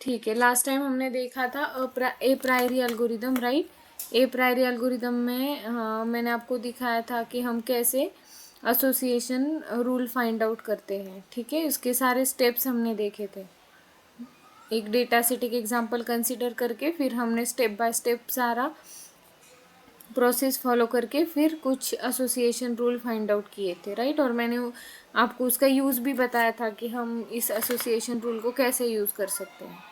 ठीक है, last time हमने देखा था ए प्रायरी एल्गोरिदम, राइट। ए प्रायरी एल्गोरिदम में मैंने आपको दिखाया था कि हम कैसे एसोसिएशन रूल फाइंड आउट करते हैं। ठीक है, इसके सारे स्टेप्स हमने देखे थे। एक डेटा सेट, एक एग्जांपल कंसीडर करके फिर हमने स्टेप बाय स्टेप सारा प्रोसेस फॉलो करके फिर कुछ एसोसिएशन रूल फाइंड आउट किए थे, राइट। और मैंने आपको उसका यूज़ भी बताया था कि हम इस एसोसिएशन रूल को कैसे यूज़ कर सकते हैं।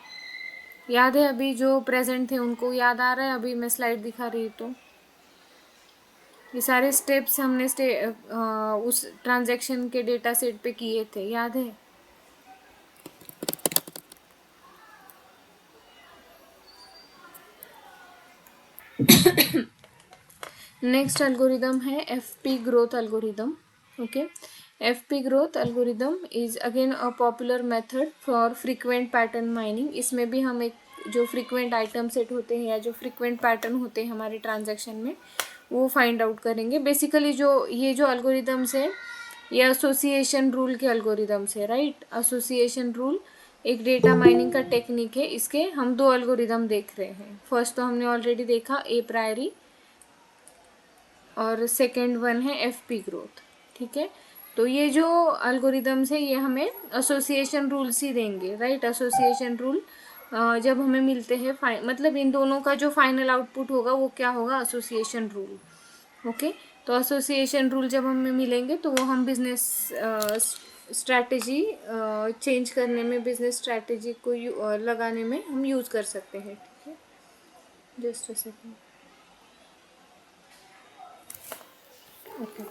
याद है? अभी जो प्रेजेंट थे उनको याद आ रहा है? अभी मैं स्लाइड दिखा रही हूँ तो ये सारे स्टेप्स हमने उस ट्रांजैक्शन के डेटा सेट पे किए थे, याद है? नेक्स्ट एल्गोरिदम है FP growth algorithm. Okay, FP growth algorithm is again a popular method for frequent pattern mining. इसमें भी हम एक जो फ्रीक्वेंट आइटम सेट होते हैं या जो फ्रीक्वेंट पैटर्न होते हैं हमारे ट्रांजैक्शन में, वो फाइंड आउट करेंगे। बेसिकली ये जो एल्गोरिदम्स है ये एसोसिएशन रूल के एल्गोरिदम्स है, राइट। एसोसिएशन रूल एक डेटा माइनिंग का टेक्निक है। इसके हम दो एल्गोरिदम देख रहे हैं। फर्स्ट तो हमने ऑलरेडी देखा ए प्रायरी, और सेकेंड वन है एफपी ग्रोथ। ठीक है, तो ये जो एल्गोरिदम्स है ये हमें एसोसिएशन रूल्स ही देंगे, राइट। एसोसिएशन रूल जब हमें मिलते हैं, मतलब इन दोनों का जो फाइनल आउटपुट होगा वो क्या होगा? Association rule. ओके, तो एसोसिएशन रूल जब हमें मिलेंगे तो वो हम बिजनेस स्ट्रैटेजी चेंज करने में, बिजनेस स्ट्रैटेजी को लगाने में हम यूज़ कर सकते हैं। ठीक है, जस्ट अ सेकेंड। ओके,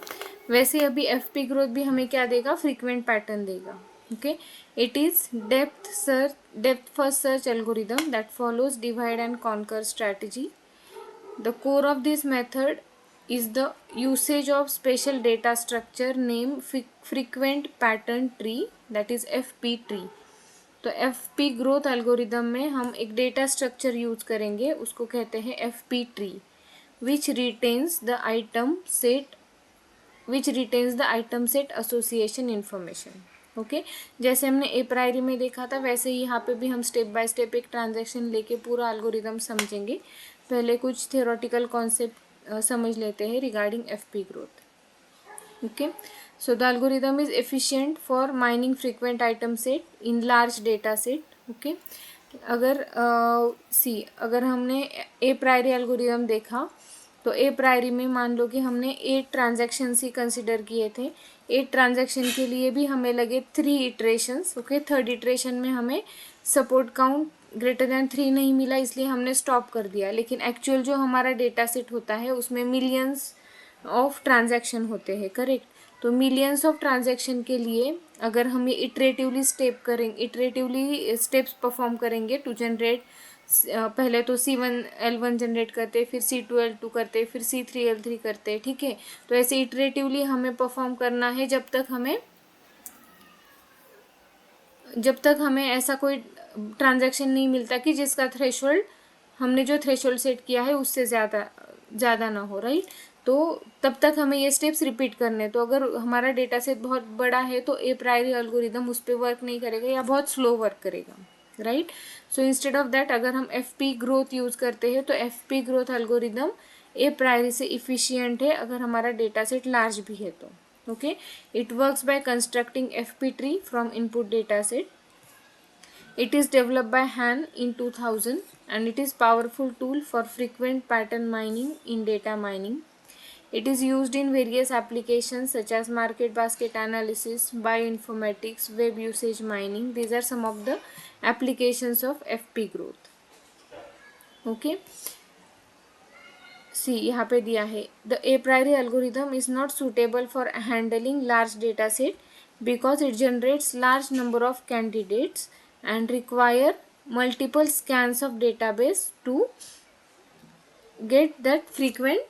वैसे अभी एफपी ग्रोथ भी हमें क्या देगा? फ्रीक्वेंट पैटर्न देगा। Okay, it is depth first search algorithm that follows divide and conquer strategy. The core of this method is the usage of special data structure named frequent pattern tree, that is FP tree। तो FP growth algorithm में हम एक data structure use करेंगे, उसको कहते हैं FP tree, which retains the item set association information। Okay, जैसे हमने ए प्रायरी में देखा था वैसे ही यहाँ पे भी हम स्टेप बाय स्टेप एक ट्रांजैक्शन लेके पूरा एल्गोरिदम समझेंगे। पहले कुछ थियोरेटिकल कॉन्सेप्ट समझ लेते हैं regarding FP growth. Okay, so the algorithm is efficient for mining frequent item set in large data set. Okay, अगर हमने ए प्रायरी एल्गोरिदम देखा तो ए प्रायरी में मान लो कि हमने 8 ट्रांजैक्शन ही कंसिडर किए थे। 8 ट्रांजैक्शन के लिए भी हमें लगे 3 इटरेशंस। ओके, थर्ड इटरेशन में हमें सपोर्ट काउंट ग्रेटर दैन 3 नहीं मिला, इसलिए हमने स्टॉप कर दिया। लेकिन एक्चुअल जो हमारा डेटा सेट होता है उसमें मिलियंस ऑफ ट्रांजैक्शन होते हैं, करेक्ट। तो मिलियंस ऑफ ट्रांजैक्शन के लिए अगर हम ये इटरेटिवली स्टेप्स परफॉर्म करेंगे टू जनरेट, पहले तो C1L1 जनरेट करते, फिर C2L2 करते, फिर C3L3 करते। ठीक है, तो ऐसे इटरेटिवली हमें परफॉर्म करना है जब तक हमें ऐसा कोई ट्रांजैक्शन नहीं मिलता कि जिसका थ्रेशोल्ड, हमने जो थ्रेशोल्ड सेट किया है उससे ज़्यादा ना हो, राइट। तो तब तक हमें ये स्टेप्स रिपीट करने। तो अगर हमारा डेटा सेट बहुत बड़ा है तो ए प्रायरी एल्गोरिदम उस पर वर्क नहीं करेगा या बहुत स्लो वर्क करेगा, right. So instead of that अगर हम एफपी ग्रोथ यूज़ करते हैं तो एफपी ग्रोथ एल्गोरिदम ए प्रायरी से इफिशियंट है अगर हमारा डेटा सेट लार्ज भी है तो। Okay, it works by constructing FP tree from input data set. It is developed by Han in 2000 and it is powerful tool for frequent pattern mining in data mining. It is used in various applications such as market basket analysis, bioinformatics, web usage mining. These are some of the applications of FP growth. Okay. See यहाँ पे दिया है the apriori algorithm is not suitable for handling large data set because it generates large number of candidates and require multiple scans of database to get that frequent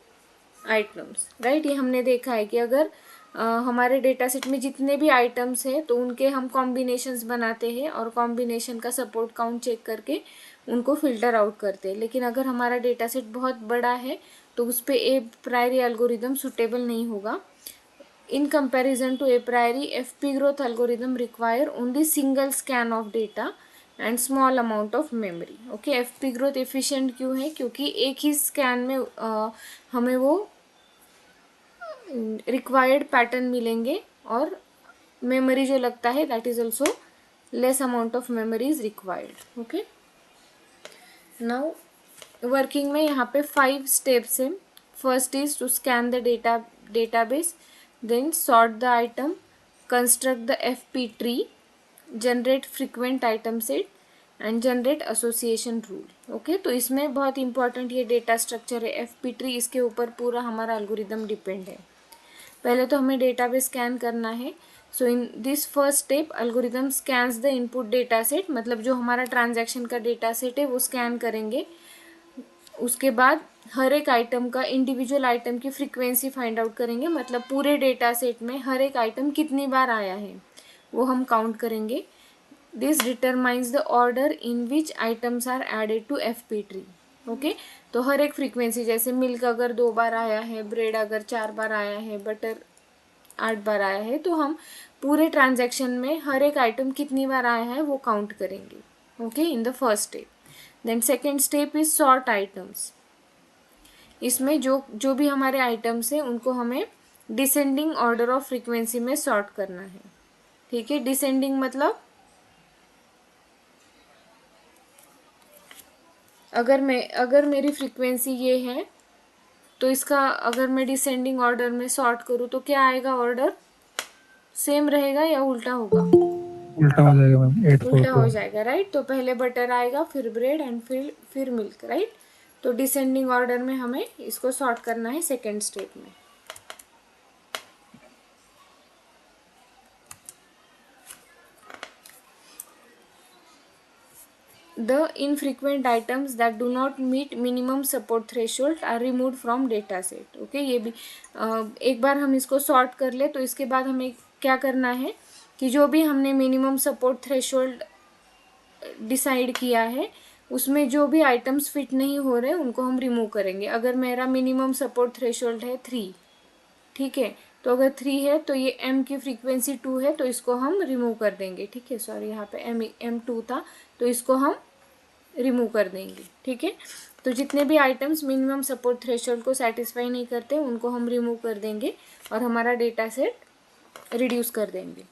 items, right. ये हमने देखा है कि अगर हमारे data set में जितने भी आइटम्स हैं तो उनके हम कॉम्बिनेशंस बनाते हैं और कॉम्बिनेशन का सपोर्ट काउंट चेक करके उनको फिल्टर आउट करते हैं। लेकिन अगर हमारा डेटा सेट बहुत बड़ा है तो उस पर ए प्रायरी एल्गोरिदम सुटेबल नहीं होगा। In comparison to apriori, FP growth algorithm require only single scan of data and small amount of memory. Okay, FP growth efficient क्यों है? क्योंकि एक ही स्कैन में हमें वो रिक्वायर्ड पैटर्न मिलेंगे और मेमोरी जो लगता है that is also less amount of memory is required. Okay, now working में यहाँ पे 5 स्टेप्स हैं। First is to scan the database, then sort the item, construct the FP tree, generate frequent item set and generate association rule. Okay, तो इसमें बहुत important ये data structure है FP tree, इसके ऊपर पूरा हमारा एल्गोरिदम डिपेंड है। पहले तो हमें डेटाबेस स्कैन करना है। So in this first step algorithm scans the input data set, मतलब जो हमारा ट्रांजैक्शन का डेटा सेट है वो स्कैन करेंगे। उसके बाद हर एक आइटम का इंडिविजुअल आइटम की फ्रीक्वेंसी फाइंड आउट करेंगे, मतलब पूरे डेटा सेट में हर एक आइटम कितनी बार आया है वो हम काउंट करेंगे। This determines the order in which items are added to FP tree. Okay, तो हर एक फ्रीक्वेंसी, जैसे मिल्क अगर 2 बार आया है, ब्रेड अगर 4 बार आया है, बटर 8 बार आया है, तो हम पूरे ट्रांजैक्शन में हर एक आइटम कितनी बार आया है वो काउंट करेंगे। Okay, in the first step. Then second step is sort items. इसमें जो जो भी हमारे आइटम्स हैं उनको हमें डिसेंडिंग ऑर्डर ऑफ फ्रीक्वेंसी में सॉर्ट करना है। ठीक है, डिसेंडिंग मतलब अगर मेरी फ्रीक्वेंसी ये है तो इसका अगर मैं डिसेंडिंग ऑर्डर में सॉर्ट करूँ तो क्या आएगा? ऑर्डर सेम रहेगा या उल्टा होगा? उल्टा हो जाएगा मैम, 8 4 उल्टा 2। हो जाएगा, राइट। तो पहले बटर आएगा, फिर ब्रेड एंड फिर मिल्क, राइट। तो डिसेंडिंग ऑर्डर में हमें इसको सॉर्ट करना है सेकेंड स्टेप में। The infrequent items that do not meet minimum support threshold are removed from data set। Okay, ये भी एक बार हम इसको सॉर्ट कर ले तो इसके बाद हमें क्या करना है कि जो भी हमने मिनिमम सपोर्ट थ्रेशोल्ड डिसाइड किया है उसमें जो भी आइटम्स फिट नहीं हो रहे उनको हम रिमूव करेंगे। अगर मेरा मिनिमम सपोर्ट थ्रेशोल्ड है 3, ठीक है, तो अगर 3 है तो ये m की फ्रीक्वेंसी 2 है तो इसको हम रिमूव कर देंगे। ठीक है, सॉरी यहाँ पे m2 था तो इसको हम रिमूव कर देंगे। ठीक है, तो जितने भी आइटम्स मिनिमम सपोर्ट थ्रेशोल्ड को सेटिस्फाई नहीं करते उनको हम रिमूव कर देंगे और हमारा डेटा सेट रिड्यूस कर देंगे।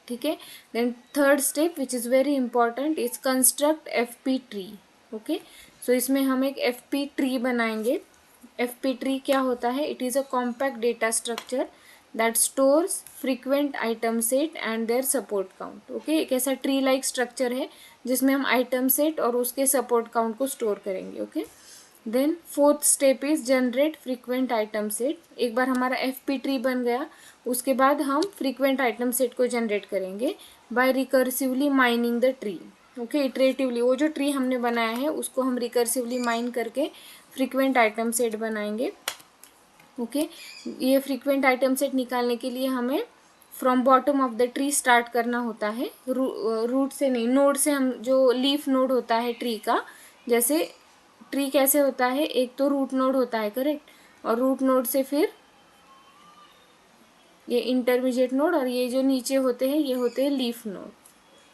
ठीक है, then third step which is very important is construct FP tree. Okay, so इसमें हम एक एफपी ट्री बनाएंगे। एफपी ट्री क्या होता है? It is a compact data structure that stores frequent item set and their support count. Okay, एक ऐसा tree like structure है जिसमें हम आइटम सेट और उसके सपोर्ट काउंट को स्टोर करेंगे। Okay, then fourth step is generate frequent item set. एक बार हमारा एफपी ट्री बन गया उसके बाद हम फ्रीक्वेंट आइटम सेट को जनरेट करेंगे by recursively mining the tree. Okay, iteratively वो जो ट्री हमने बनाया है उसको हम रिकर्सिवली माइन करके फ्रीक्वेंट आइटम सेट बनाएंगे। ओके, ये फ्रीक्वेंट आइटम सेट निकालने के लिए हमें from bottom of the tree start करना होता है, रूट से नहीं, नोड से। हम जो लीफ नोड होता है ट्री का, जैसे ट्री कैसे होता है, एक तो रूट नोड होता है, करेक्ट, और रूट नोड से फिर ये इंटरमीडिएट नोड और ये जो नीचे होते हैं ये होते हैं लीफ नोड।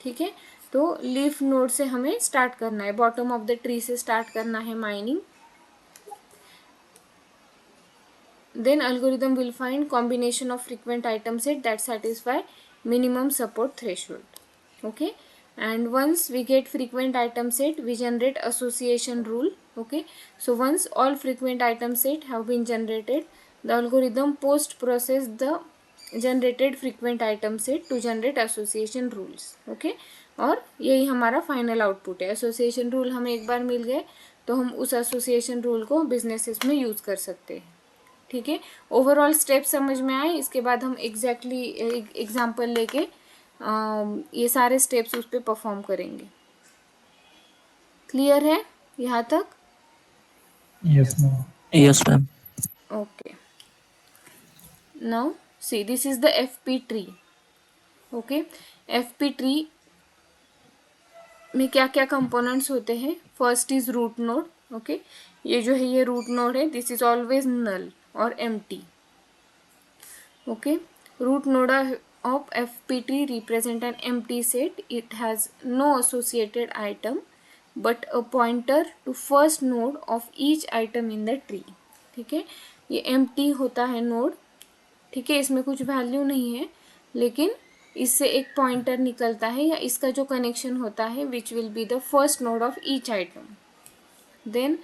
ठीक है, तो लीफ नोड से हमें स्टार्ट करना है, बॉटम ऑफ द ट्री से स्टार्ट करना है mining. Then algorithm will find combination of frequent item set that satisfy minimum support threshold. Okay, and once we get frequent item set we generate association rule. Okay, so once all frequent item set have been generated the algorithm post process the generated frequent item set to generate association rules. Okay, और यही हमारा final output है। Association rule हमें एक बार मिल गए तो हम उस एसोसिएशन रूल को बिजनेसेस में यूज़ कर सकते हैं। ठीक है, ओवरऑल स्टेप समझ में आए। इसके बाद हम एग्जैक्टली एग्जांपल लेके ये सारे स्टेप्स उस पर परफॉर्म करेंगे। क्लियर है यहाँ तक? Yes ma'am. Yes, ma'am. Okay, now see this is the FP tree. Okay, FP tree में क्या क्या कंपोनेंट्स होते हैं? First is root node. Okay, ये जो है ये रूट नोड है, दिस इज ऑलवेज नल और empty. Okay, root node of FP tree represent an empty set. It has no associated item but a pointer to first node of each item in the tree. ठीक है, ये empty होता है node. ठीक है, इसमें कुछ वैल्यू नहीं है, लेकिन इससे एक पॉइंटर निकलता है या इसका जो कनेक्शन होता है which will be the first node of each item. Then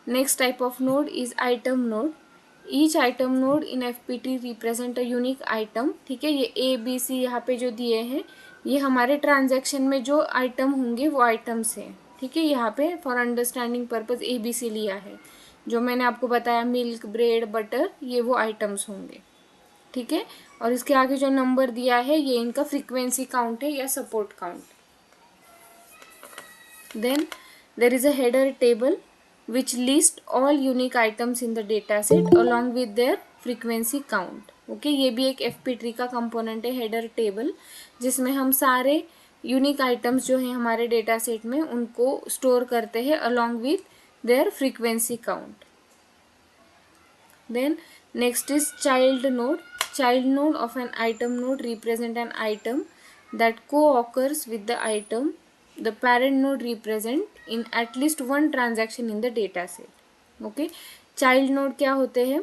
next type of node is item node. Each item node in FPT represent a unique item. ठीक है, ये ABC यहाँ पे जो दिए हैं ये हमारे ट्रांजैक्शन में जो आइटम होंगे वो आइटम्स हैं. ठीक है, यहाँ पे फॉर अंडरस्टैंडिंग पर्पज ABC लिया है. जो मैंने आपको बताया मिल्क, ब्रेड, बटर, ये वो आइटम्स होंगे. ठीक है, और इसके आगे जो नंबर दिया है ये इनका फ्रीक्वेंसी काउंट है या support count. Then there is a header table which list all unique items in the data set along with their frequency count. Okay, ये भी एक FP ट्री का कंपोनेंट है, हेडर टेबल, जिसमें हम सारे यूनिक आइटम्स जो हैं हमारे डेटा सेट में उनको स्टोर करते हैं along with their frequency count. Then next is child node. Child node of an item node represent an item that co-occurs with the item the parent node represent in at least one transaction in the data set. Okay, child node क्या होते हैं?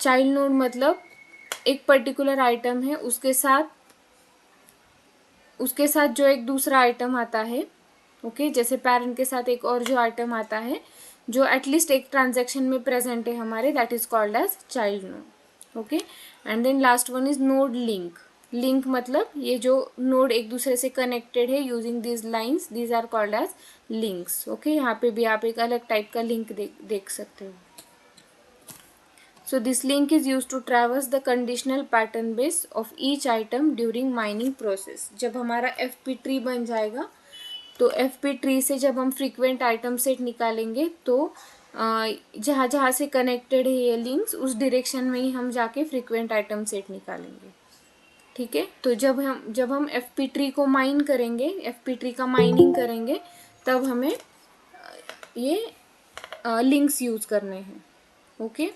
child node मतलब एक particular item है, उसके साथ जो एक दूसरा आइटम आता है. ओके, जैसे पेरेंट के साथ एक और जो आइटम आता है जो एटलीस्ट एक ट्रांजैक्शन में प्रेजेंट है हमारे, that is called as child node. Okay, and then last one is node link. Link मतलब ये जो नोड एक दूसरे से कनेक्टेड है using this lines, these are called as links. Okay, यहाँ पे भी आप एक अलग टाइप का लिंक देख सकते हो. So this link is used to traverse the conditional pattern base of each item during mining process. जब हमारा FP tree बन जाएगा तो FP ट्री से जब हम फ्रीक्वेंट आइटम सेट निकालेंगे तो जहाँ जहाँ से कनेक्टेड है ये लिंक्स उस डायरेक्शन में ही हम जाके फ्रीक्वेंट आइटम सेट निकालेंगे. ठीक है, तो जब हम FP ट्री को माइन करेंगे, FP ट्री का माइनिंग करेंगे, तब हमें ये लिंक्स यूज करने हैं. Okay,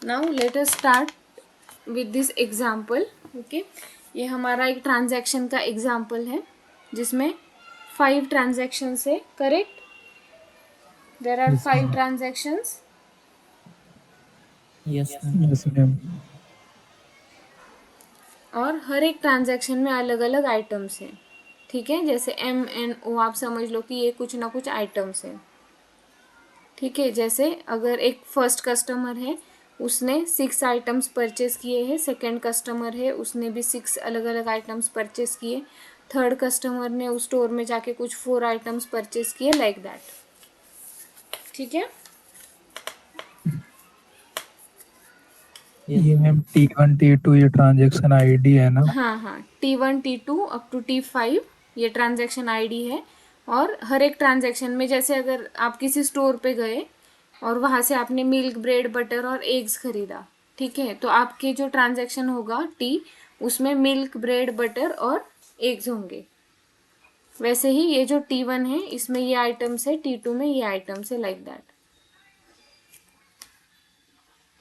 now let us start with this example. Okay, ये हमारा एक ट्रांजैक्शन का एग्जाम्पल है जिसमें 5 ट्रांजैक्शंस है. Correct, there are 5 transactions. Yes, ma'am. Yes, ma'am. और हर एक ट्रांजैक्शन में अलग अलग आइटम्स हैं. ठीक है, जैसे MNO आप समझ लो कि ये कुछ ना कुछ आइटम्स हैं. ठीक है, जैसे अगर एक फर्स्ट कस्टमर है उसने 6 आइटम्स परचेस किए हैं, सेकंड कस्टमर है उसने भी 6 अलग अलग आइटम्स परचेस किए, थर्ड कस्टमर ने उस स्टोर में जाके कुछ 4 आइटम्स परचेस किए, लाइक दैट. ठीक है, ये मैम T1 T2 ये ट्रांजैक्शन आईडी है ना? हाँ, T1 T2 up to T5 ये ट्रांजैक्शन आईडी है. और हर एक ट्रांजैक्शन में जैसे अगर आप किसी स्टोर पे गए और वहाँ से आपने मिल्क, ब्रेड, बटर और एग्स खरीदा, ठीक है, तो आपके जो ट्रांजैक्शन होगा T, उसमें मिल्क, ब्रेड, बटर और एग्स होंगे. वैसे ही ये जो T1 है इसमें ये आइटम्स है, T2 में ये आइटम्स है, लाइक दैट.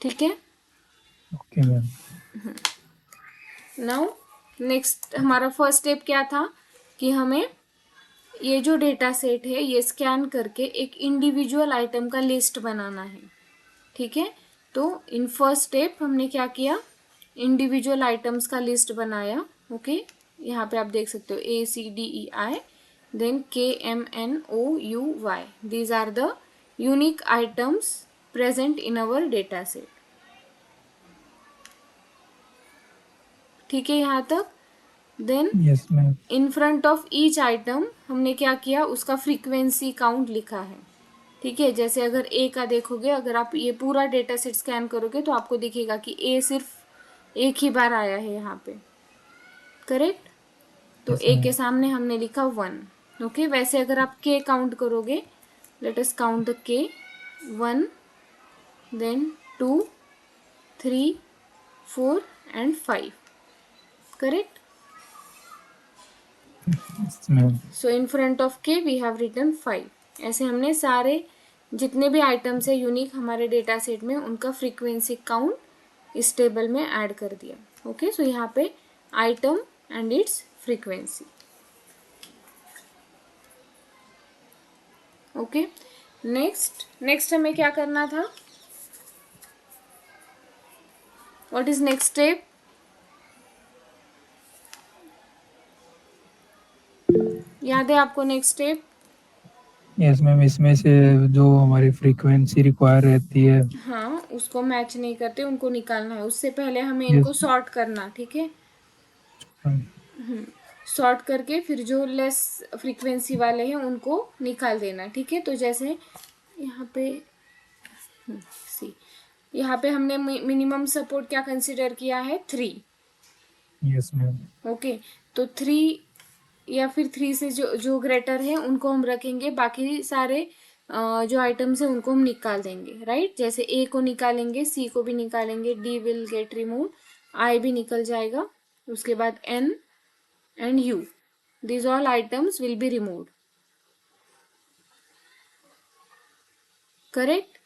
ठीक है, ओके मैम. नाउ नेक्स्ट हमारा फर्स्ट स्टेप क्या था कि हमें ये जो डेटा सेट है ये स्कैन करके एक इंडिविजुअल आइटम का लिस्ट बनाना है. ठीक है, तो इन फर्स्ट स्टेप हमने क्या किया, इंडिविजुअल आइटम्स का लिस्ट बनाया. ओके, यहाँ पे आप देख सकते हो ACDEI, then KMNOUY, these are the unique items present in our data set. ठीक है यहाँ तक. Then yes ma'am. In front of each item हमने क्या किया, उसका फ्रीक्वेंसी काउंट लिखा है. ठीक है, जैसे अगर A का देखोगे, अगर आप ये पूरा डेटा सेट स्कैन करोगे तो आपको दिखेगा कि A सिर्फ एक ही बार आया है यहाँ पे. करेक्ट, तो A के सामने हमने लिखा 1. ओके, वैसे अगर आप K काउंट करोगे, let us count the K, 1, then 2, 3, 4 and 5. Correct, yes ma'am. So in front of K we have written 5. ऐसे हमने सारे जितने भी आइटम्स है यूनिक हमारे डेटा सेट में, उनका फ्रीक्वेंसी काउंट इस टेबल में ऐड कर दिया। ओके, सो यहाँ पे item and it's frequency. Okay, next हमें क्या करना था? What is next step? याद है आपको नेक्स्ट स्टेप? यस मैम, इसमें से जो हमारी फ्रीक्वेंसी रिक्वायर रहती है, हाँ, उसको मैच नहीं करते, उनको निकालना है। उससे पहले हमें यस इनको सॉर्ट करना, ठीक है? मैम, सॉर्ट करके फिर जो लेस फ्रीक्वेंसी वाले हैं उनको निकाल देना, ठीक है? तो जैसे यहाँ पे सी, यहाँ पे हमने मिनिमम सपोर्ट क्या कंसिडर किया है? 3। यस मैम, ओके, तो 3 या फिर 3 से जो जो ग्रेटर है उनको हम रखेंगे, बाकी सारे जो आइटम्स हैं उनको हम निकाल देंगे, राइट? जैसे ए को निकालेंगे, सी को भी निकालेंगे, D will get remove, I भी निकल जाएगा, उसके बाद N and U, these all items will be removed, correct?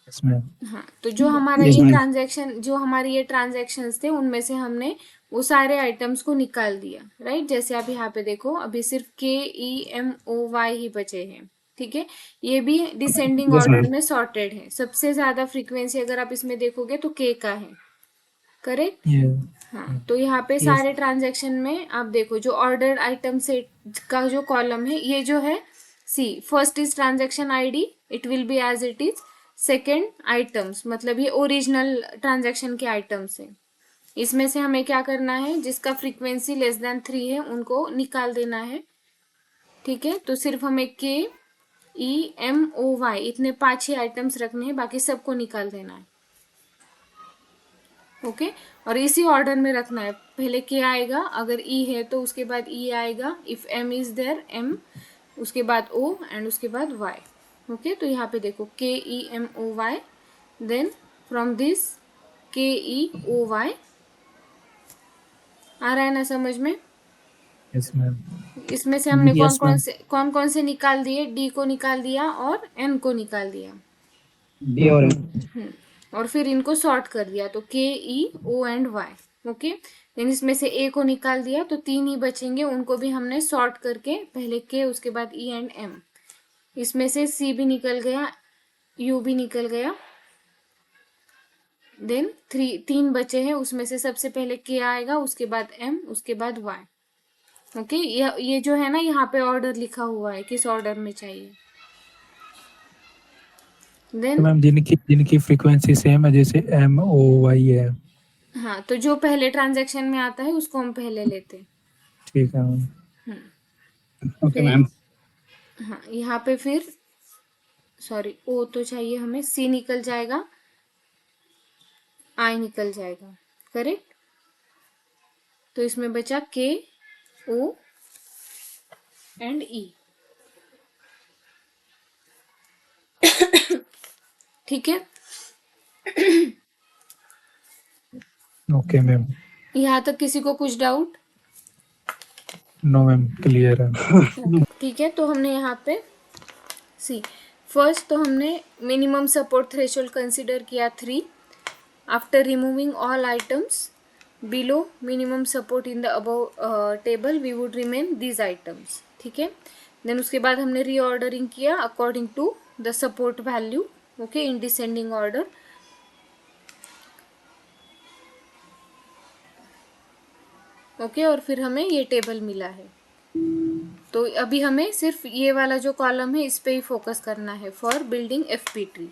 Yes ma'am, हाँ, तो जो हमारा यस ये मैम, ट्रांजैक्शन, जो हमारे ये ट्रांजैक्शंस थे, उनमें से हमने वो सारे आइटम्स को निकाल दिया, राइट? जैसे आप यहाँ पे देखो, अभी सिर्फ KEMOY ही बचे हैं, ठीक है? ये भी डिसेंडिंग यस मैम, ऑर्डर में सॉर्टेड है। सबसे ज्यादा फ्रीक्वेंसी अगर आप इसमें देखोगे तो K का है, करेक्ट? हाँ, तो यहाँ पे यस सारे ट्रांजैक्शन में आप देखो, जो ऑर्डर आइटम सेट का जो कॉलम है, ये जो है C, first is transaction ID, it will be as it is. Second items, मतलब ये ओरिजिनल ट्रांजैक्शन के आइटम्स हैं। इसमें से हमें क्या करना है? जिसका फ्रीक्वेंसी लेस देन 3 है उनको निकाल देना है, ठीक है? तो सिर्फ हमें KEMOY इतने 5 ही आइटम्स रखने हैं, बाकी सबको निकाल देना है। ओके, और इसी ऑर्डर में रखना है। पहले के आएगा, अगर ई है तो उसके बाद ई आएगा, if M is there M, उसके बाद ओ एंड उसके बाद वाई। ओके, तो यहाँ पे देखो KEMOY, then from this KEOY। आ रहा है ना समझ में? यस मैम, इसमें से हमने यस मैम, कौन कौन से निकाल दिए? डी को निकाल दिया और एन को निकाल दिया। डी और और फिर इनको सॉर्ट कर दिया, तो KEO&Y। ओके, देन इसमें से ए को निकाल दिया, तो 3 ही बचेंगे, उनको भी हमने सॉर्ट करके, पहले के, उसके बाद ई एंड एम। इसमें से सी भी निकल गया, यू भी निकल गया, देन 3 बचे हैं, उसमें से सबसे पहले के आएगा, उसके बाद एम, उसके बाद वाई। ओके, ये जो है ना, यहाँ पे ऑर्डर लिखा हुआ है, किस ऑर्डर में चाहिए। देन मैम, जिनकी जिनकी फ्रीक्वेंसी सेम है, जैसे MOY है। हाँ, तो जो पहले ट्रांजैक्शन में आता है उसको हम पहले लेते हैं। ठीक है मैम, ओके फिर मैम, हाँ, यहाँ पे फिर सॉरी, ओ तो चाहिए हमें, सी निकल जाएगा, आई निकल जाएगा, करेक्ट? तो इसमें बचा KO एंड ई। ठीक है, ओके मैम, यहाँ तक किसी को कुछ डाउट? नो मैम, क्लियर है। ठीक है, तो हमने यहाँ पे सी, फर्स्ट तो हमने मिनिमम सपोर्ट थ्रेशोल्ड कंसीडर किया 3। After removing all items below minimum support in the above table, we would remain these items, ठीक है? देन उसके बाद हमने रीऑर्डरिंग किया according to the support value, okay, in descending order. Okay, और फिर हमें ये टेबल मिला है। तो अभी हमें सिर्फ ये वाला जो कॉलम है इस पे ही फोकस करना है for building FP tree.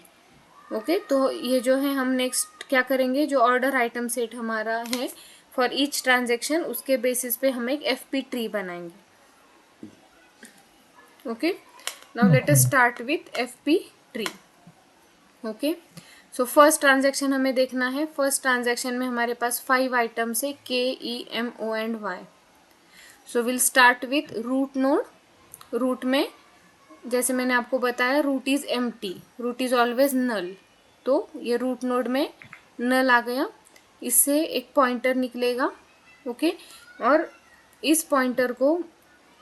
Okay, तो ये जो है हम नेक्स्ट क्या करेंगे, जो ऑर्डर आइटम सेट हमारा है फॉर ईच ट्रांजेक्शन, उसके बेसिस पे हम एक FP ट्री बनाएंगे। Okay, now let us okay start with FP tree. Okay, so first transaction हमें देखना है। फर्स्ट ट्रांजेक्शन में हमारे पास 5 आइटम्स है, KEMOY। So will start with root node. Root में जैसे मैंने आपको बताया, root is empty, root is always null. तो ये रूट नोड में नल आ गया, इससे एक पॉइंटर निकलेगा। ओके, और इस पॉइंटर को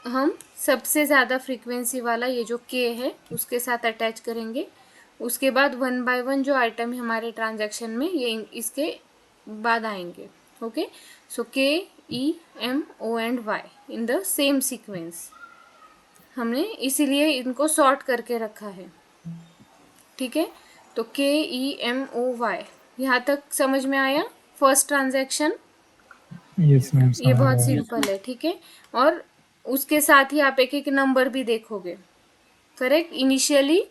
हम सबसे ज़्यादा फ्रीक्वेंसी वाला ये जो K है उसके साथ अटैच करेंगे। उसके बाद 1 बाय 1 जो आइटम है हमारे ट्रांजैक्शन में ये इसके बाद आएंगे। Okay, so KEMO&Y in the same sequence, हमने इसीलिए इनको सॉर्ट करके रखा है। ठीक है, तो KEMOY यहाँ तक समझ में आया फर्स्ट ट्रांजैक्शन। यस मैम, ये समझ बहुत गया। सिंपल है। ठीक है, और उसके साथ ही आप एक एक नंबर भी देखोगे। करेक्ट, इनिशियली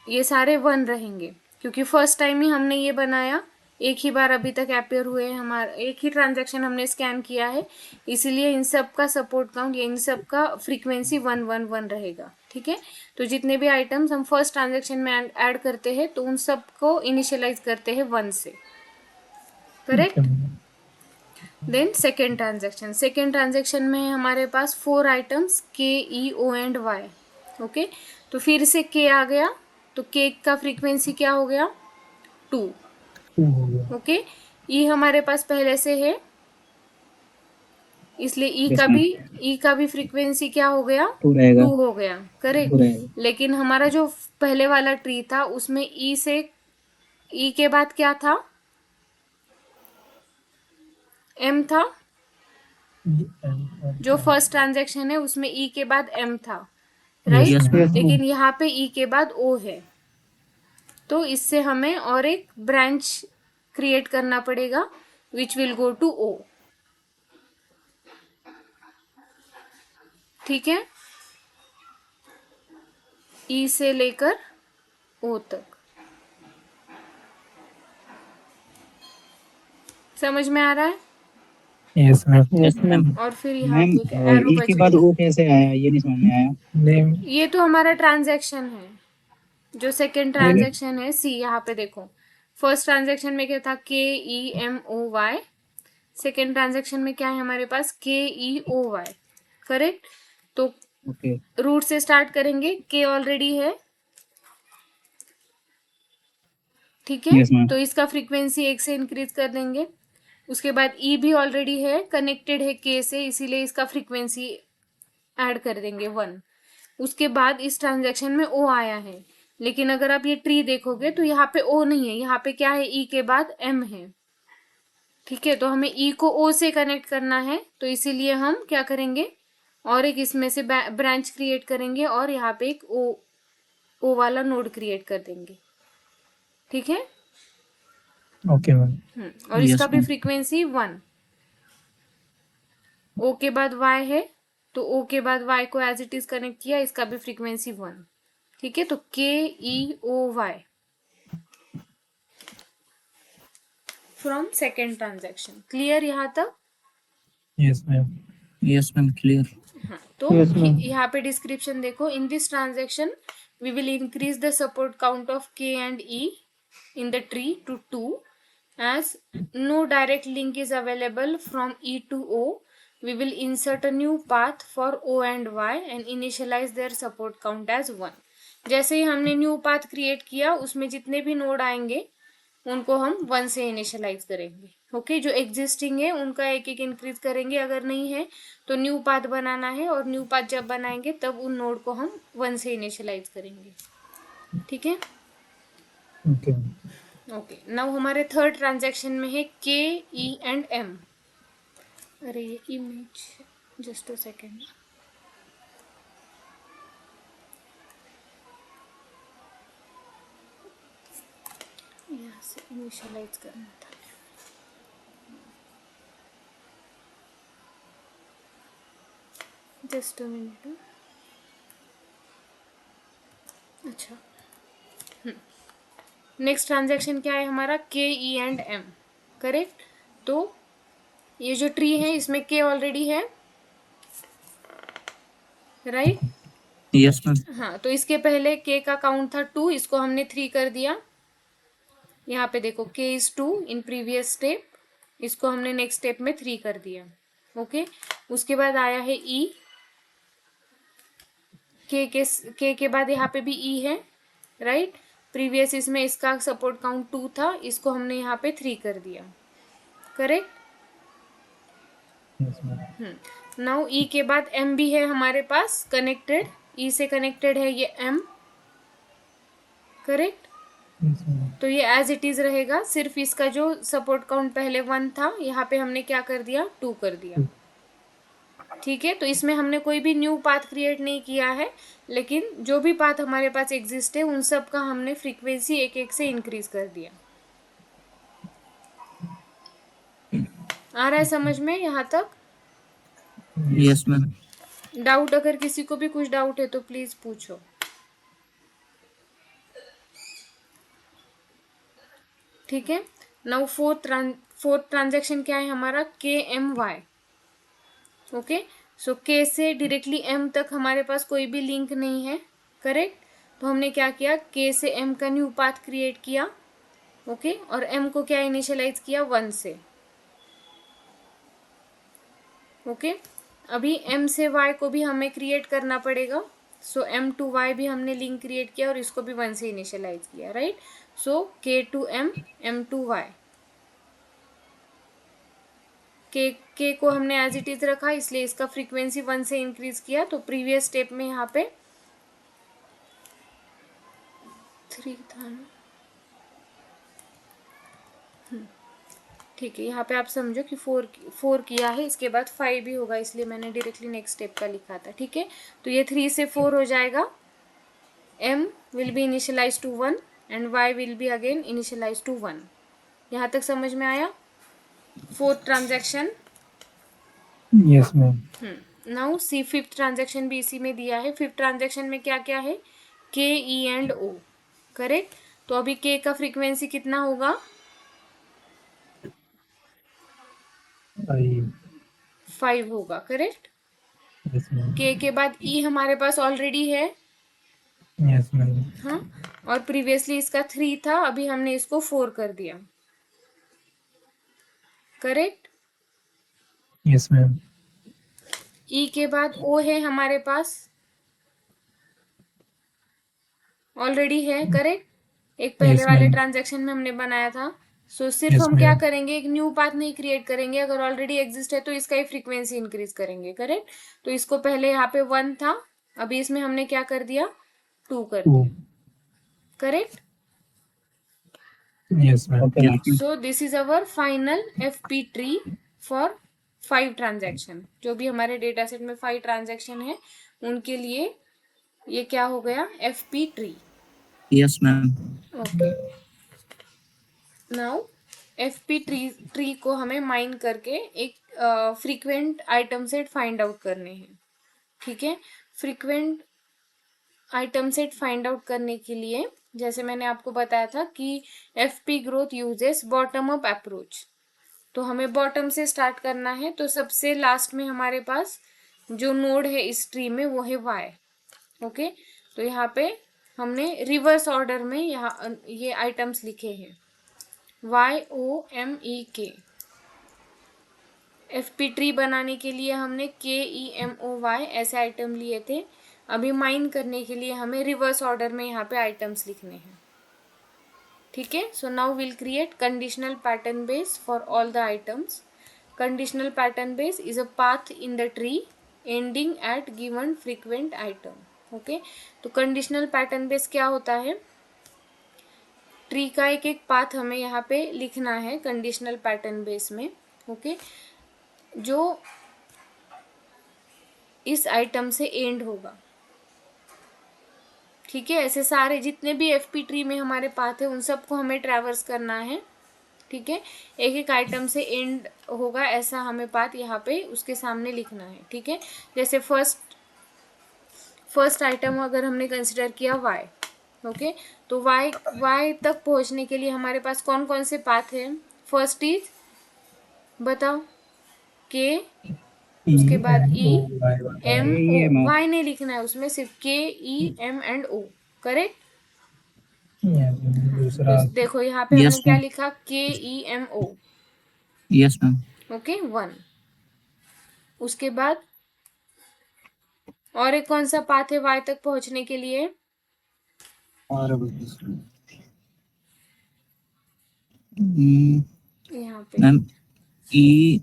ये सारे 1 रहेंगे क्योंकि फर्स्ट टाइम ही हमने ये बनाया, एक ही बार अभी तक अपेयर हुए हैं, हमारा एक ही ट्रांजैक्शन हमने स्कैन किया है, इसीलिए इन सब का सपोर्ट काउंट या इन सब का फ्रीक्वेंसी 111 रहेगा। ठीक है, तो जितने भी आइटम्स हम फर्स्ट ट्रांजैक्शन में ऐड करते हैं तो उन सब को इनिशियलाइज करते हैं 1 से। Okay correct, ma'am. Then second transaction में है हमारे पास 4 आइटम्स KEO&Y। ओके, तो फिर से K आ गया, तो K का फ्रीक्वेंसी क्या हो गया 2। 2 हो गया। ओके, E हमारे पास पहले से है, इसलिए यस मैम, E का भी फ्रीक्वेंसी क्या हो गया 2 रहेगा, 2 हो गया। 2 करेक्ट, रहेगा। लेकिन हमारा जो पहले वाला ट्री था उसमें E के बाद क्या था, M था। जो फर्स्ट ट्रांजैक्शन है उसमें E के बाद M था, राइट। यस मैम, लेकिन यहाँ पे E के बाद O है, तो इससे हमें और एक ब्रांच क्रिएट करना पड़ेगा which will go to O। ठीक है, E से लेकर O तक समझ में आ रहा है। Yes ma'am. Yes ma'am. और फिर यहाँ मैम, पे एक एरो ई के बच बाद गया, ओ कैसे आया, ये नहीं समझ में आया। नेम। ये तो हमारा ट्रांजैक्शन है। जो सेकेंड नहीं, ट्रांजैक्शन है सी, यहाँ पे देखो फर्स्ट ट्रांजैक्शन में क्या था KEMOY, सेकेंड ट्रांजैक्शन में क्या है हमारे पास KEOY। करेक्ट, तो ओके, रूट से स्टार्ट करेंगे, K ऑलरेडी है। ठीक है, यस मैम, तो इसका फ्रीक्वेंसी 1 से इंक्रीज कर देंगे। उसके बाद E भी ऑलरेडी है, कनेक्टेड है K से, इसीलिए इसका फ्रीक्वेंसी ऐड कर देंगे 1। उसके बाद इस ट्रांजैक्शन में O आया है, लेकिन अगर आप ये ट्री देखोगे तो यहाँ पे O नहीं है, यहाँ पे क्या है E के बाद M है। ठीक है, तो हमें E को O से कनेक्ट करना है, तो इसीलिए हम क्या करेंगे और एक इसमें से ब्रांच क्रिएट करेंगे और यहाँ पे एक O वाला नोड क्रिएट कर देंगे। ठीक है, ओके मैम। और इसका यस भी मैम, फ्रीक्वेंसी 1। O के बाद Y है, तो O के बाद Y को एज इट इज कनेक्ट किया, इसका भी फ्रीक्वेंसी 1। ठीक है, तो KEOY from second transaction. Clear यहाँ तक। Yes ma'am. Yes ma'am, clear. हाँ, तो यस मैम। यहाँ पे डिस्क्रिप्शन देखो, in this transaction we will increase the support count of K and E in the tree to 2 as no direct link is available from E to O. We will insert a new path for O and Y and initialize their support count as 1। जैसे ही हमने new path create किया उसमें जितने भी node आएंगे उनको हम 1 से इनिशियलाइज करेंगे। ओके, जो एग्जिस्टिंग है उनका एक एक इंक्रीज करेंगे, अगर नहीं है तो न्यू पाथ बनाना है, और न्यू पाथ जब बनाएंगे तब उन नोड को हम 1 से इनिशियलाइज करेंगे। ठीक है, ओके। ओके। नाउ हमारे थर्ड ट्रांजैक्शन में है KE&M। अरे ये इमेज, जस्ट अ सेकेंड। यहाँ से इनिशियलाइज करना था। Just a minute. अच्छा, नेक्स्ट ट्रांजैक्शन क्या है हमारा KE&M। करेक्ट, तो ये जो ट्री है इसमें K ऑलरेडी है, राइट। यस मैम, हाँ, तो इसके पहले K का काउंट था 2, इसको हमने 3 कर दिया। यहाँ पे देखो K is 2 in previous step, इसको हमने नेक्स्ट स्टेप में 3 कर दिया। ओके, उसके बाद आया है E। K के बाद यहाँ पे भी E है, राइट। प्रीवियस इसमें इसका सपोर्ट काउंट 2 था, इसको हमने यहाँ पे 3 कर दिया। Correct, yes ma'am. Now E के बाद M भी है हमारे पास कनेक्टेड, E से कनेक्टेड है ये M। करेक्ट। yes मैम, तो ये एज इट इज रहेगा, सिर्फ इसका जो सपोर्ट काउंट पहले 1 था, यहाँ पे हमने क्या कर दिया, 2 कर दिया। ठीक है, तो इसमें हमने कोई भी न्यू पाथ क्रिएट नहीं किया है, लेकिन जो भी पाथ हमारे पास एग्जिस्ट है उन सब का हमने फ्रीक्वेंसी एक एक से इंक्रीज कर दिया। आ रहा है समझ में यहाँ तक? Yes ma'am. डाउट, अगर किसी को भी कुछ डाउट है तो प्लीज पूछो। ठीक है, नाउ फोर्थ ट्रांजेक्शन क्या है हमारा, KMY। ओके, सो K से डायरेक्टली M तक हमारे पास कोई भी लिंक नहीं है, करेक्ट। तो हमने क्या किया, K से M का न्यू पाथ क्रिएट किया। ओके, और M को क्या इनिशियलाइज किया, 1 से। ओके, अभी M से Y को भी हमें क्रिएट करना पड़ेगा। सो M to Y भी हमने लिंक क्रिएट किया और इसको भी 1 से इनिशियलाइज किया, right. So K to M, M to Y। के को हमने एज इट इज रखा, इसलिए इसका फ्रीक्वेंसी 1 से इंक्रीज किया। तो प्रीवियस स्टेप में यहाँ पे 3 था ना, ठीक है। यहाँ पे आप समझो कि 4 किया है, इसके बाद 5 भी होगा, इसलिए मैंने डायरेक्टली नेक्स्ट स्टेप का लिखा था। ठीक है, तो ये 3 से 4 हो जाएगा। M will be initialized to 1 and Y will be again initialized to 1। यहाँ तक समझ में आया? Fourth transaction. yes ma'am, now C fifth transaction भी इसी में दिया है। फिफ्थ ट्रांजैक्शन में क्या क्या है, K, E and O, correct. तो अभी K का फ्रीक्वेंसी कितना होगा, 5 होगा, करेक्ट। yes मैम, K के बाद E हमारे पास ऑलरेडी है, yes मैम, हाँ, और प्रीवियसली इसका 3 था, अभी हमने इसको 4 कर दिया, करेक्ट। yes मैम, E के बाद O है हमारे पास, ऑलरेडी है, करेक्ट। एक पहले yes वाले मैम, ट्रांजैक्शन में हमने बनाया था। सो सिर्फ yes हम क्या मैम, करेंगे, एक न्यू पाथ नहीं क्रिएट करेंगे, अगर ऑलरेडी एग्जिस्ट है तो इसका ही फ्रीक्वेंसी इंक्रीज करेंगे, करेक्ट। तो इसको पहले यहाँ पे 1 था, अभी इसमें हमने क्या कर दिया, 2 कर 2 दिया, correct. yes ma'am, okay ma'am. So this is our final FP tree for 5 transaction. जो भी हमारे डेटा सेट में 5 ट्रांजैक्शन है उनके लिए ये क्या हो गया, FP tree. Yes ma'am. Okay, now FP tree को हमें माइन करके एक frequent item set find out करने हैं। ठीक है, frequent item set find out करने के लिए जैसे मैंने आपको बताया था कि FP growth uses bottom up approach. तो हमें बॉटम से स्टार्ट करना है, तो सबसे लास्ट में हमारे पास जो नोड है इस ट्री में वो है Y। ओके, तो यहाँ पे हमने रिवर्स ऑर्डर में यहाँ ये आइटम्स लिखे हैं, YOMEK। FP ट्री बनाने के लिए हमने KEMOY ऐसे आइटम लिए थे। अभी माइन करने के लिए हमें रिवर्स ऑर्डर में यहाँ पे आइटम्स लिखने हैं। ठीक है, so now will create conditional pattern base for all the items. Conditional pattern base is a path in the tree ending eight given frequent item. Okay, तो कंडीशनल पैटर्न बेस क्या होता है, ट्री का एक एक पाथ हमें यहाँ पे लिखना है कंडीशनल पैटर्न बेस में। ओके, जो इस आइटम से एंड होगा। ठीक है, ऐसे सारे जितने भी FP ट्री में हमारे पाथ है उन सबको हमें ट्रैवर्स करना है। ठीक है, एक एक आइटम से एंड होगा ऐसा हमें पाथ यहाँ पे उसके सामने लिखना है। ठीक है, जैसे फर्स्ट आइटम अगर हमने कंसिडर किया Y। ओके, तो Y तक पहुंचने के लिए हमारे पास कौन कौन से पाथ हैं, फर्स्ट इज बताओ K, उसके बाद E M O, Y नहीं लिखना है उसमें, सिर्फ K E M and O, correct. दूसरा तो देखो यहाँ पे यस हमने क्या मैम। लिखा, KEMO। Yes ma'am. ओके, 1। उसके बाद और एक कौन सा पाथ है Y तक पहुंचने के लिए, और यहाँ पे मैम E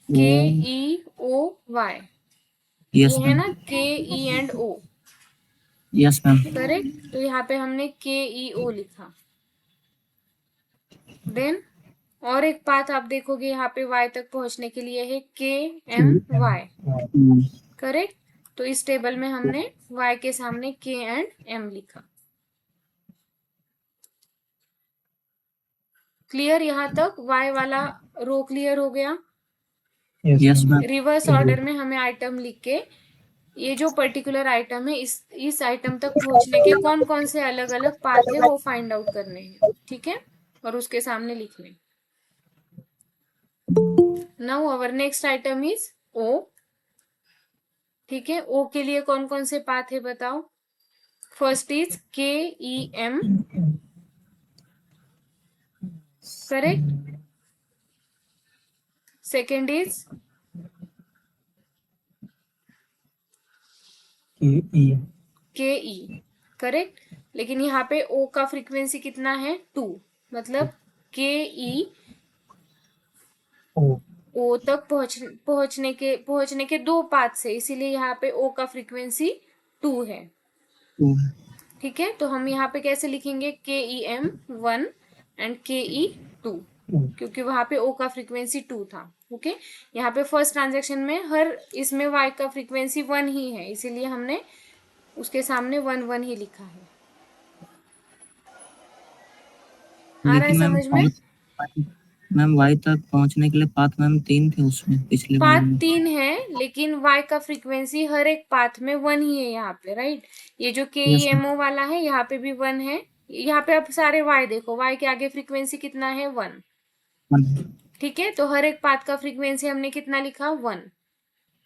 KEOY, यस ये है मैम। ना, KE and O। Yes, ma'am. Correct. तो यहाँ पे हमने KEO लिखा। देन और एक पाथ आप देखोगे यहाँ पे y तक पहुंचने के लिए है KMY। करेक्ट। तो इस टेबल में हमने y के सामने K एंड M लिखा। क्लियर? यहाँ तक y वाला रो क्लियर हो गया। Yes, ma'am. रिवर्स ऑर्डर में हमें आइटम लिख के ये जो पर्टिकुलर आइटम है इस आइटम तक पहुंचने के कौन कौन से अलग अलग पाथ है वो फाइंड आउट करने हैं। ठीक है, और उसके सामने लिखने। Now our next item is O। ठीक है, O के लिए कौन कौन से पाथ है बताओ। First is KEM। Correct. Second is KE। Correct. लेकिन यहाँ पे O का फ्रीक्वेंसी कितना है 2, मतलब KE O तक पहुंचने के 2 पाथ से, इसीलिए यहाँ पे O का फ्रीक्वेंसी 2 है। ठीक है, तो हम यहाँ पे कैसे लिखेंगे KEM 1 एंड KE 2, क्योंकि वहां पे O का फ्रीक्वेंसी 2 था। ओके, यहाँ पे फर्स्ट ट्रांजेक्शन में हर इसमें Y का फ्रीक्वेंसी 1 ही है, इसीलिए हमने उसके सामने 1 1 ही लिखा है। आ रहा है समझ में? मैम y तक पहुंचने के लिए पाथ मैम 3 थे उसमें पिछले वाले पाथ में। 3 है, लेकिन y का फ्रीक्वेंसी हर एक पाथ में 1 ही है यहाँ पे, राइट। ये जो KEMO वाला है यहाँ पे भी 1 है। यहाँ पे आप सारे y देखो, y के आगे फ्रीक्वेंसी कितना है 1। ठीक है, तो हर एक पाथ का फ्रीक्वेंसी हमने कितना लिखा 1।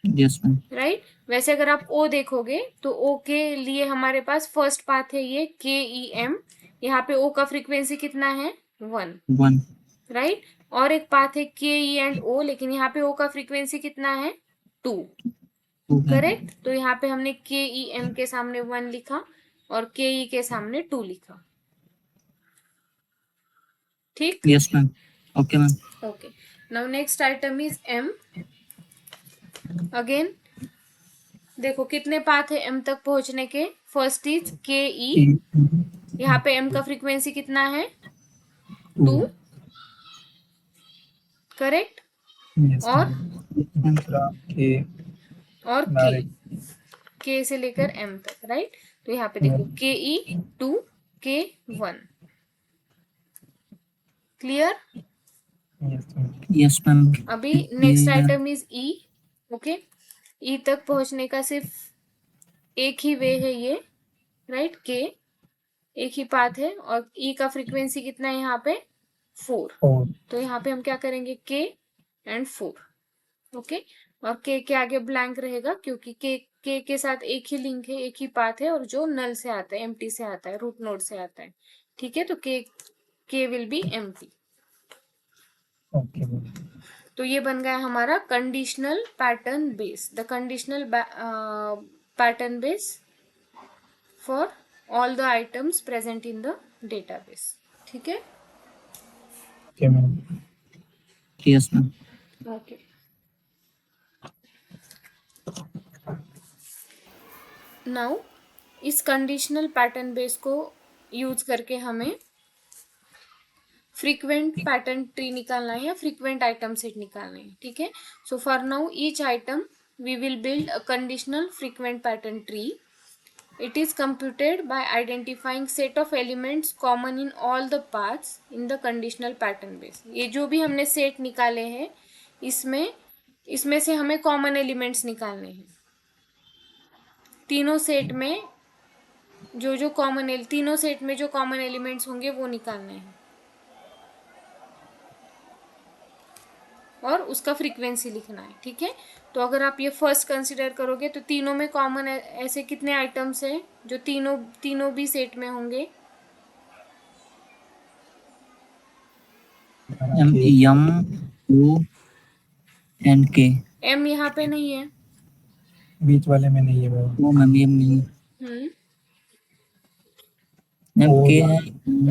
Yes ma'am. राइट। वैसे अगर आप O देखोगे तो O के लिए हमारे पास फर्स्ट पाथ है ये KEM। यहाँ पे O का फ्रीक्वेंसी कितना है 1। राइट। और एक पाथ है KE एंड O, लेकिन यहाँ पे O का फ्रीक्वेंसी कितना है 2। करेक्ट। तो यहाँ पे हमने KEM के सामने 1 लिखा और KE के सामने 2 लिखा। ठीक। Yes ma'am. Okay ma'am. Okay, now next item is M। Again देखो कितने पाथ है M तक पहुंचने के। First is KE। यहाँ पे M का फ्रीक्वेंसी कितना है 2। करेक्ट। और K से लेकर M तक, राइट। तो यहाँ पे देखो KE 2 K 1। Clear? Yes ma'am. अभी next item is E। Okay, E तक पहुंचने का सिर्फ एक ही वे है ये, राइट। K एक ही पाथ है और E का फ्रीक्वेंसी कितना है यहाँ पे 4। तो यहाँ पे हम क्या करेंगे K एंड 4। ओके, और K के आगे ब्लैंक रहेगा क्योंकि K के साथ एक ही लिंक है, एक ही पाथ है, और जो नल से आता है, एम्प्टी से आता है, रूट नोड से आता है। ठीक है, तो K विल बी एम्प्टी। तो ये बन गया हमारा conditional pattern base, the conditional pattern base for all the items present in the database. ठीक है। Yes ma'am. ओके, नाउ इस कंडीशनल पैटर्न बेस को यूज करके हमें फ्रीक्वेंट पैटर्न ट्री निकालना है या फ्रीक्वेंट आइटम सेट निकालना है। ठीक है, so for now each item we will build a conditional frequent pattern tree. It is computed by identifying set of elements common in all the paths in the conditional pattern base. ये जो भी हमने set निकाले हैं इसमें से हमें common elements निकालने हैं। तीनों सेट में जो कॉमन एलिमेंट्स होंगे वो निकालने हैं और उसका फ्रीक्वेंसी लिखना है। ठीक है, तो अगर आप ये फर्स्ट कंसिडर करोगे तो तीनों में कॉमन ऐसे कितने आइटम्स हैं जो तीनों भी सेट में होंगे। M O and K। M यहाँ पे नहीं है, बीच वाले में नहीं है वो। मैम M नहीं। मैम K है।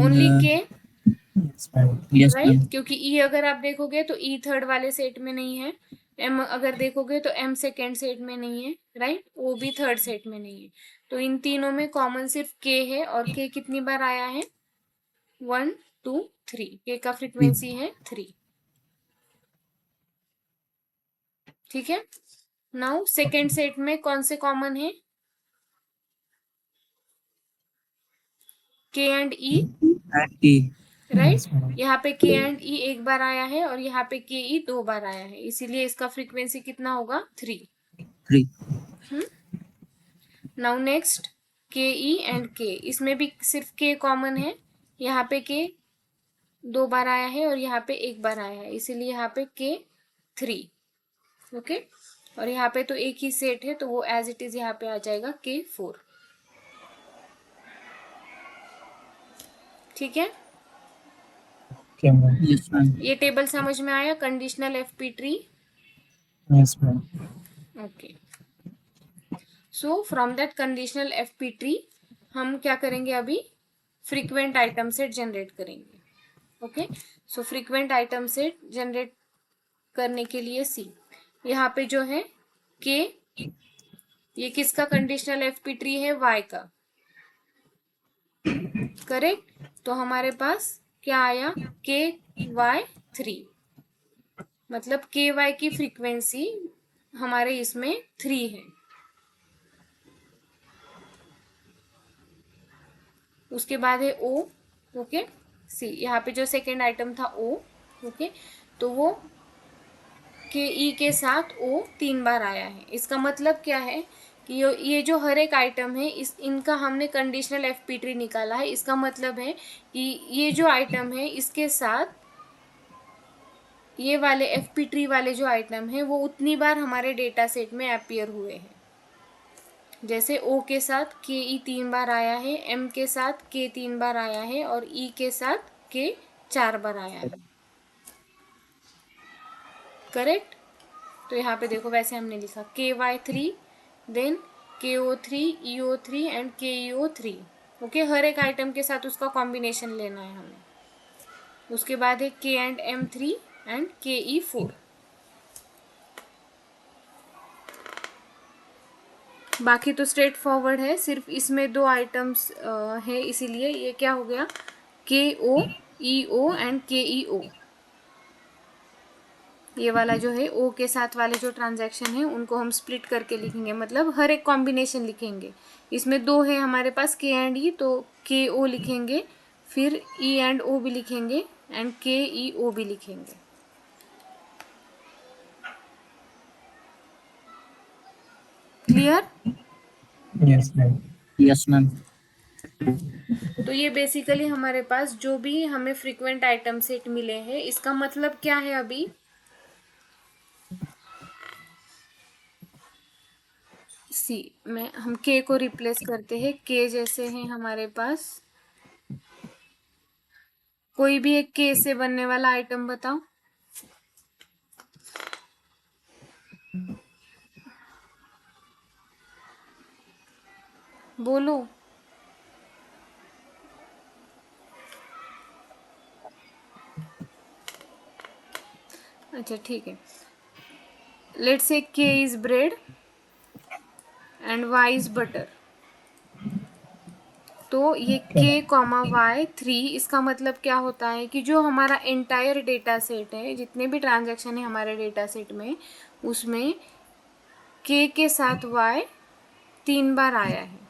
Only K, yes ma'am. Right, क्योंकि E अगर आप देखोगे तो E थर्ड वाले सेट में नहीं है, एम अगर देखोगे तो एम सेकेंड सेट में नहीं है, राइट, ओ भी थर्ड सेट में नहीं है, तो इन तीनों में कॉमन सिर्फ के है, और के कितनी बार आया है, 1 2 3, के का फ्रीक्वेंसी है 3। ठीक है, नाउ सेकेंड सेट में कौन से कॉमन है, के and E, and E. Right, Yes, ma'am. यहाँ पे के एंड ई एक बार आया है और यहाँ पे के ई 2 बार आया है, इसीलिए इसका फ्रीक्वेंसी कितना होगा, 3। 3। नाउ नेक्स्ट के ई एंड के, इसमें भी सिर्फ के कॉमन है, यहाँ पे के 2 बार आया है और यहाँ पे 1 बार आया है, इसीलिए यहाँ पे के 3। ओके, और यहाँ पे तो एक ही सेट है तो वो एज इट इज यहाँ पे आ जाएगा के 4। ठीक है, Okay, ma'am. Yes ma'am. ये टेबल समझ में आया, conditional FP tree. Yes, ma'am. Okay, so from that conditional FP tree हम क्या करेंगे, अभी फ्रीक्वेंट आइटम सेट जनरेट करेंगे। ओके, सो फ्रीक्वेंट आइटम सेट जनरेट करने के लिए सी, यहाँ पे जो है के, ये किसका कंडीशनल एफपी ट्री है, वाई का, करेक्ट, तो हमारे पास क्या आया, के वाई 3, मतलब के वाई की फ्रीक्वेंसी हमारे इसमें 3 है। उसके बाद है ओ, ओके, सी, यहाँ पे जो सेकेंड आइटम था ओ, ओके, तो वो के ई के साथ ओ 3 बार आया है, इसका मतलब क्या है कि ये जो हर एक आइटम है इनका हमने कंडीशनल एफपी ट्री निकाला है, इसका मतलब है कि ये जो आइटम है इसके साथ ये वाले एफपी ट्री वाले जो आइटम है वो उतनी बार हमारे डेटा सेट में अपीयर हुए हैं। जैसे ओ के साथ के ई 3 बार आया है, एम के साथ के 3 बार आया है और ई के साथ के 4 बार आया है, करेक्ट। तो यहाँ पे देखो वैसे हमने लिखा के वाई 3, देन के ओ 3, ई ओ 3 एंड के ई ओ 3। ओके, हर एक आइटम के साथ उसका कॉम्बिनेशन लेना है हमें। उसके बाद है के एंड एम 3 एंड के ई 4। बाकी तो स्ट्रेट फॉरवर्ड है, सिर्फ इसमें 2 आइटम्स है, इसीलिए ये क्या हो गया, के ओ ई ओ एंड के ई ओ। ये वाला जो है ओ के साथ वाले जो ट्रांजैक्शन है उनको हम स्प्लिट करके लिखेंगे, मतलब हर एक कॉम्बिनेशन लिखेंगे। इसमें 2 है हमारे पास के एंड ई, तो के ओ लिखेंगे, फिर ई एंड ओ भी लिखेंगे एंड के ई ओ भी लिखेंगे। Clear? Yes, ma'am. Yes ma'am. तो ये बेसिकली हमारे पास जो भी हमें फ्रीक्वेंट आइटम सेट मिले हैं, इसका मतलब क्या है, अभी सी में हम के को रिप्लेस करते हैं, के जैसे हैं हमारे पास, कोई भी एक के से बनने वाला आइटम बताओ। बोलो। अच्छा ठीक है, let's say K is bread and Y is butter. तो ये के कॉमा वाई 3, इसका मतलब क्या होता है कि जो हमारा एंटायर डेटा सेट है, जितने भी ट्रांजैक्शन है हमारे डेटा सेट में, उसमें के साथ वाई 3 बार आया है,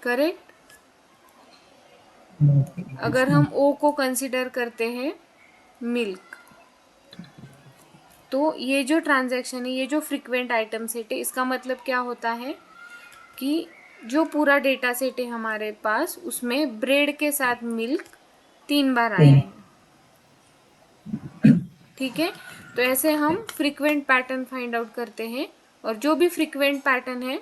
करेक्ट। Okay. अगर हम ओ को कंसिडर करते हैं मिल्क, तो ये जो ट्रांजैक्शन है, ये जो फ्रीक्वेंट आइटम सेट है, इसका मतलब क्या होता है कि जो पूरा डेटा सेट है हमारे पास, उसमें ब्रेड के साथ मिल्क 3 बार आया है। ठीक है, तो ऐसे हम फ्रीक्वेंट पैटर्न फाइंड आउट करते हैं, और जो भी फ्रीक्वेंट पैटर्न है,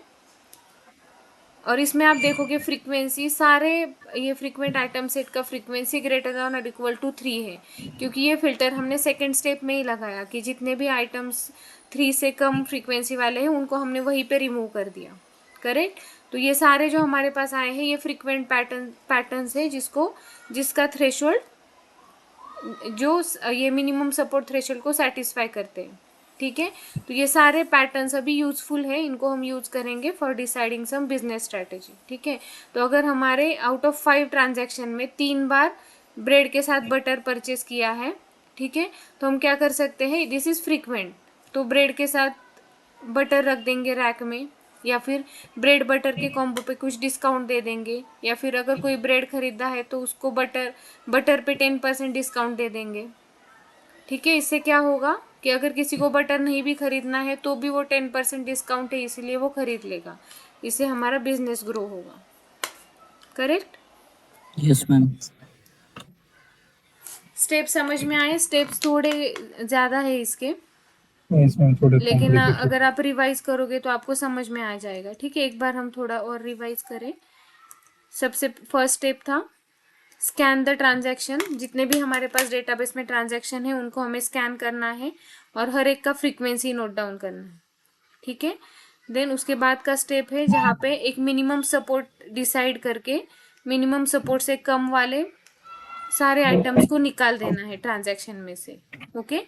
और इसमें आप देखोगे फ्रीक्वेंसी सारे, ये फ्रीक्वेंट आइटम सेट का फ्रीक्वेंसी ग्रेटर देन और इक्वल टू 3 है, क्योंकि ये फिल्टर हमने सेकेंड स्टेप में ही लगाया कि जितने भी आइटम्स 3 से कम फ्रीक्वेंसी वाले हैं उनको हमने वहीं पे रिमूव कर दिया, करेक्ट। तो ये सारे जो हमारे पास आए हैं ये फ्रीक्वेंट पैटर्न्स है, जिसका थ्रेशोल्ड जो ये मिनिमम सपोर्ट थ्रेशोल्ड को सेटिस्फाई करते हैं। ठीक है, तो ये सारे पैटर्न्स अभी यूजफुल है, इनको हम यूज करेंगे for deciding some business strategy. ठीक है, तो अगर हमारे आउट ऑफ 5 ट्रांजैक्शन में 3 बार ब्रेड के साथ बटर परचेस किया है, ठीक है, तो हम क्या कर सकते हैं, दिस इज फ्रीक्वेंट, तो ब्रेड के साथ बटर रख देंगे रैक में, या फिर ब्रेड बटर के कॉम्बो पे कुछ डिस्काउंट दे देंगे, या फिर अगर कोई ब्रेड खरीदा है तो उसको बटर पे 10% डिस्काउंट दे देंगे। ठीक है, इससे क्या होगा कि अगर किसी को बटर नहीं भी खरीदना है तो भी वो 10% डिस्काउंट है, इसीलिए वो खरीद लेगा, इससे हमारा बिजनेस ग्रो होगा। करेक्ट? Yes ma'am. स्टेप समझ में आए? स्टेप्स थोड़े ज़्यादा है इसके, यस मैम, थोड़े लेकिन कॉम्प्लिकेटेड। अगर आप रिवाइज करोगे तो आपको समझ में आ जाएगा। ठीक है, एक बार हम थोड़ा और रिवाइज करें। सबसे फर्स्ट स्टेप था स्कैन द ट्रांजैक्शन, जितने भी हमारे पास डेटाबेस में ट्रांजैक्शन है उनको हमें स्कैन करना है और हर एक का फ्रीक्वेंसी नोट डाउन करना है। ठीक है, देन उसके बाद का स्टेप है जहाँ पे एक मिनिमम सपोर्ट डिसाइड करके मिनिमम सपोर्ट से कम वाले सारे आइटम्स को निकाल देना है ट्रांजैक्शन में से। ओके,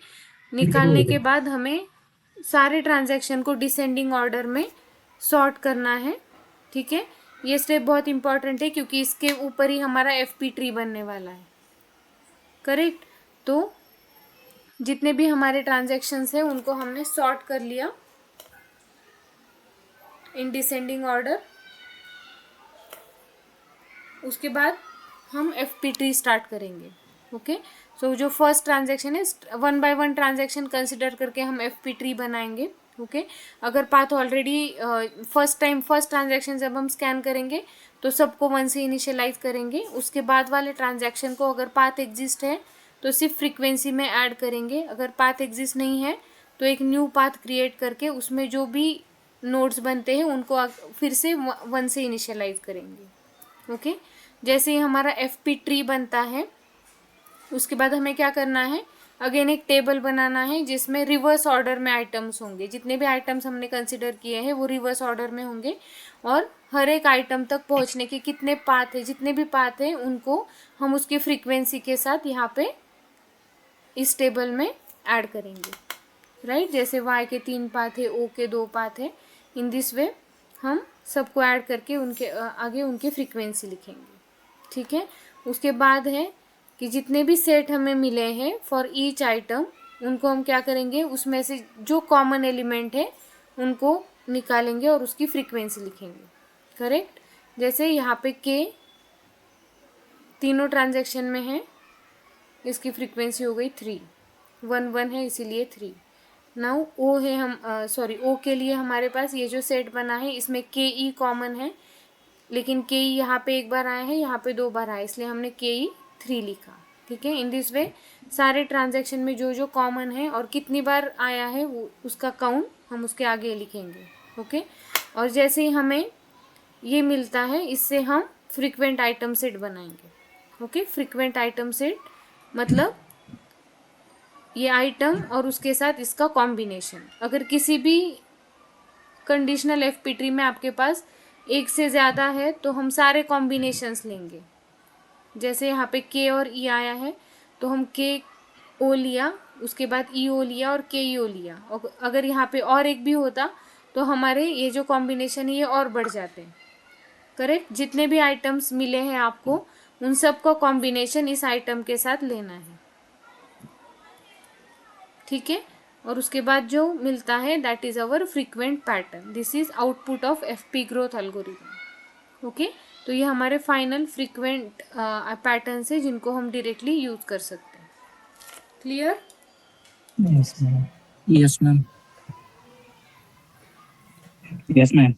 निकालने के बाद हमें सारे ट्रांजैक्शन को डिसेंडिंग ऑर्डर में सॉर्ट करना है। ठीक है, ये स्टेप बहुत इंपॉर्टेंट है क्योंकि इसके ऊपर ही हमारा एफपी ट्री बनने वाला है। करेक्ट? तो जितने भी हमारे ट्रांजैक्शंस हैं उनको हमने सॉर्ट कर लिया इन डिसेंडिंग ऑर्डर। उसके बाद हम एफपी ट्री स्टार्ट करेंगे। ओके, सो जो फर्स्ट ट्रांजैक्शन है 1 बाय 1 ट्रांजैक्शन कंसिडर करके हम एफपी ट्री बनाएंगे। ओके, अगर पाथ ऑलरेडी फर्स्ट ट्रांजैक्शन जब हम स्कैन करेंगे तो सबको 1 से इनिशियलाइज करेंगे। उसके बाद वाले ट्रांजैक्शन को अगर पाथ एग्जिस्ट है तो सिर्फ फ्रीक्वेंसी में ऐड करेंगे, अगर पाथ एग्जिस्ट नहीं है तो एक न्यू पाथ क्रिएट करके उसमें जो भी नोड्स बनते हैं उनको फिर से 1 से इनिशियलाइज करेंगे। ओके, जैसे ही हमारा एफपी ट्री बनता है उसके बाद हमें क्या करना है, अगेन एक टेबल बनाना है जिसमें रिवर्स ऑर्डर में आइटम्स होंगे। जितने भी आइटम्स हमने कंसिडर किए हैं वो रिवर्स ऑर्डर में होंगे और हर एक आइटम तक पहुंचने के कितने पाथ है, जितने भी पाथ हैं उनको हम उसकी फ्रीक्वेंसी के साथ यहाँ पे इस टेबल में ऐड करेंगे। राइट, जैसे y के 3 पाथ है, o के 2 पाथ है, इन दिस वे हम सबको ऐड करके उनके आगे उनकी फ्रीक्वेंसी लिखेंगे। ठीक है, उसके बाद है कि जितने भी सेट हमें मिले हैं फॉर ईच आइटम उनको हम क्या करेंगे, उसमें से जो कॉमन एलिमेंट है उनको निकालेंगे और उसकी फ्रीक्वेंसी लिखेंगे। करेक्ट, जैसे यहाँ पे k तीनों ट्रांजैक्शन में है, इसकी फ्रीक्वेंसी हो गई 3, 1 1 है इसीलिए 3। नाउ ओ है ओ के लिए हमारे पास ये जो सेट बना है इसमें के ई कॉमन है, लेकिन के ई यहाँ पे एक बार आया है, यहाँ पे 2 बार आया, इसलिए हमने के ई 3 लिखा। ठीक है, इन दिस वे सारे ट्रांजैक्शन में जो जो कॉमन है और कितनी बार आया है वो उसका काउंट हम उसके आगे लिखेंगे। ओके, और जैसे ही हमें ये मिलता है इससे हम फ्रीक्वेंट आइटम सेट बनाएंगे। ओके, फ्रीक्वेंट आइटम सेट मतलब ये आइटम और उसके साथ इसका कॉम्बिनेशन। अगर किसी भी कंडीशनल एफपी ट्री में आपके पास एक से ज़्यादा है तो हम सारे कॉम्बिनेशंस लेंगे। जैसे यहाँ पे के और ई आया है तो हम के ओ लिया, उसके बाद ई ओ लिया और के ई ओ लिया, और अगर यहाँ पे और एक भी होता तो हमारे ये जो कॉम्बिनेशन है ये और बढ़ जाते हैं। करेक्ट, जितने भी आइटम्स मिले हैं आपको उन सब का कॉम्बिनेशन इस आइटम के साथ लेना है। ठीक है, और उसके बाद जो मिलता है that is our frequent pattern, this is output of FP growth algorithm. Okay, तो ये हमारे फाइनल फ्रीक्वेंट पैटर्न है जिनको हम डायरेक्टली यूज कर सकते हैं। Clear? Yes ma'am. Yes ma'am. Yes, ma'am.